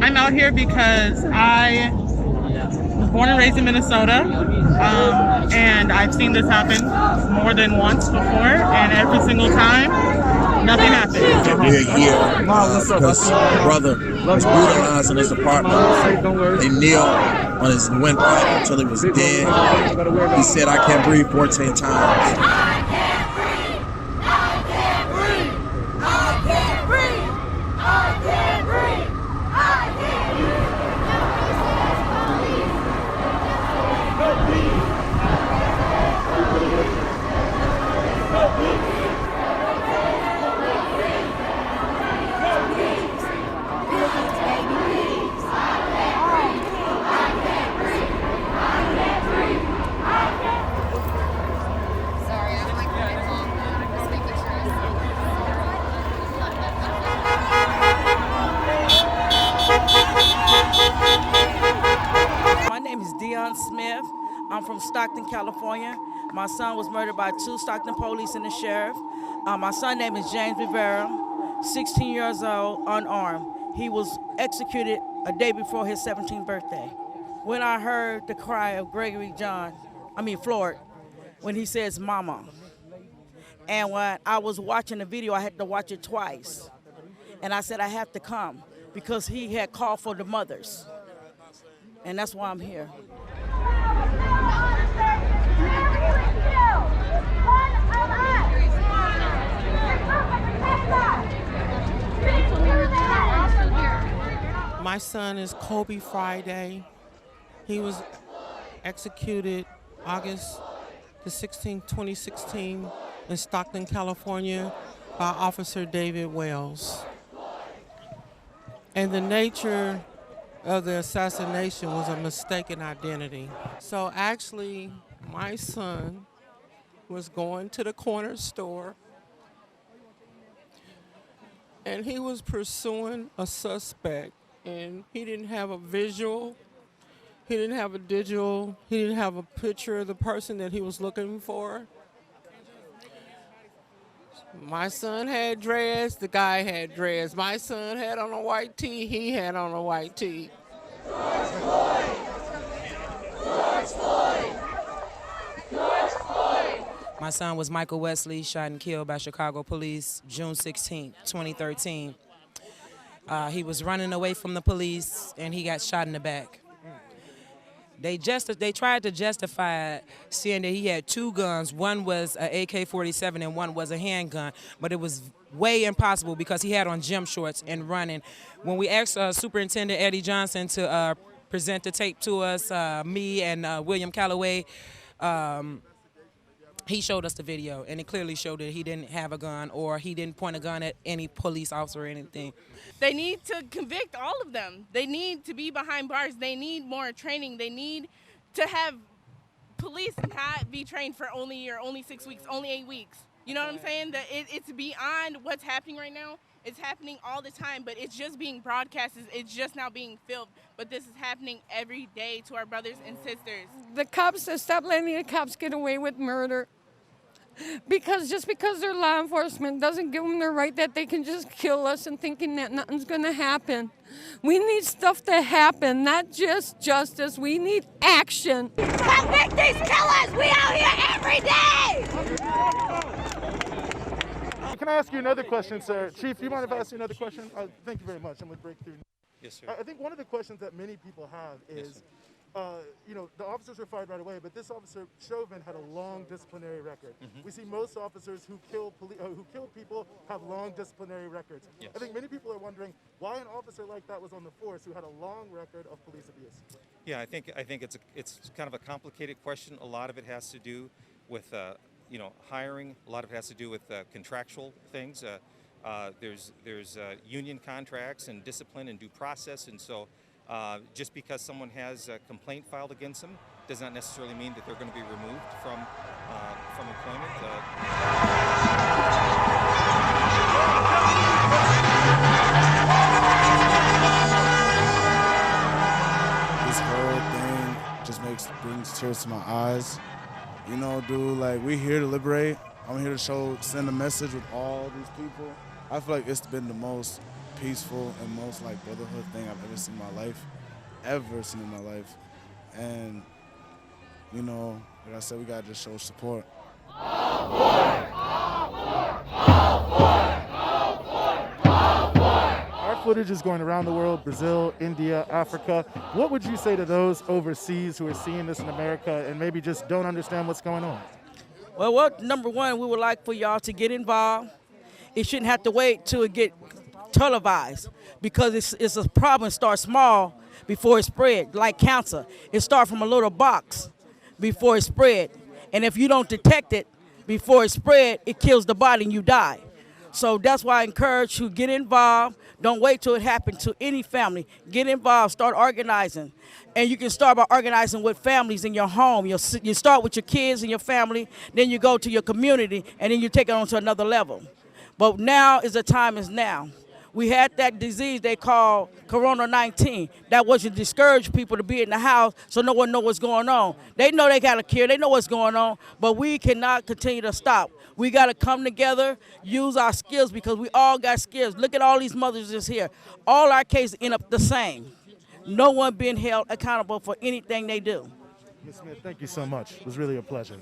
I'm out here because I was born and raised in Minnesota, and I've seen this happen more than once before, and every single time, nothing happens. We're here because my brother was brutalized in his apartment. They kneeled on his windpipe until he was dead. He said, "I can't breathe," 14 times. I'm from Stockton, California. My son was murdered by 2 Stockton police and the sheriff. My son's name is James Rivera, 16 years old, unarmed. He was executed a day before his 17th birthday. When I heard the cry of Floyd, when he says mama. And when I was watching the video, I had to watch it twice. And I said, I have to come because he had called for the mothers. And that's why I'm here. My son is Kobe Friday. He was executed August the 16th, 2016 in Stockton, California by Officer David Wells. And the nature of the assassination was a mistaken identity. So actually, my son was going to the corner store and he was pursuing a suspect, and he didn't have a visual, he didn't have a digital, he didn't have a picture of the person that he was looking for. My son had dreads, the guy had dreads. My son had on a white tee, he had on a white tee. George Floyd! George Floyd! George Floyd! My son was Michael Wesley, shot and killed by Chicago police June 16, 2013. He was running away from the police and he got shot in the back. They tried to justify saying that he had 2 guns. One was an AK-47 and one was a handgun, but it was way impossible because he had on gym shorts and running. When we asked Superintendent Eddie Johnson to present the tape to us, me and William Calloway, he showed us the video, and it clearly showed that he didn't have a gun or he didn't point a gun at any police officer or anything. They need to convict all of them. They need to be behind bars. They need more training. They need to have police not be trained for only a year, only 6 weeks, only 8 weeks. You know what I'm saying? That it's beyond what's happening right now. It's happening all the time, but it's just being broadcasted. It's just now being filmed. But this is happening every day to our brothers and sisters. The cops, stop letting the cops get away with murder. Because just because they're law enforcement doesn't give them the right that they can just kill us and thinking that nothing's going to happen. We need stuff to happen, not just justice. We need action. Convict these killers! We out here every day! Can I ask you another question, sir? Chief, do you mind if I ask you another question? Thank you very much. I'm with Breakthrough. Yes, sir. I think one of the questions that many people have is, the officers were fired right away, but this officer, Chauvin, had a long disciplinary record. Mm-hmm. We see most officers who kill people have long disciplinary records. Yes. I think many people are wondering why an officer like that was on the force who had a long record of police abuse. Yeah, I think it's kind of a complicated question. A lot of it has to do with hiring. A lot of it has to do with contractual things. There's union contracts and discipline and due process, and so just because someone has a complaint filed against them does not necessarily mean that they're going to be removed from employment. This whole thing just brings tears to my eyes. You know, dude, like, we're here to liberate. I'm here to send a message with all these people. I feel like it's been the most peaceful and most like brotherhood thing I've ever seen in my life. And you know, like I said, we gotta just show support. Our footage is going around the world, Brazil, India, Africa. What would you say to those overseas who are seeing this in America and maybe just don't understand what's going on? Well, number one, we would like for y'all to get involved. It shouldn't have to wait till it get televised, because it's a problem. Start small before it spread, like cancer. It starts from a little box before it spread. And if you don't detect it before it spread, it kills the body and you die. So that's why I encourage you, get involved. Don't wait till it happens to any family. Get involved, start organizing. And you can start by organizing with families in your home. You start with your kids and your family, then you go to your community, and then you take it on to another level. But now is the time is now. We had that disease they call Corona-19. That was to discourage people to be in the house so no one knows what's going on. They know they got a cure, they know what's going on, but we cannot continue to stop. We got to come together, use our skills, because we all got skills. Look at all these mothers just here. All our cases end up the same. No one being held accountable for anything they do. Ms. Smith, thank you so much. It was really a pleasure.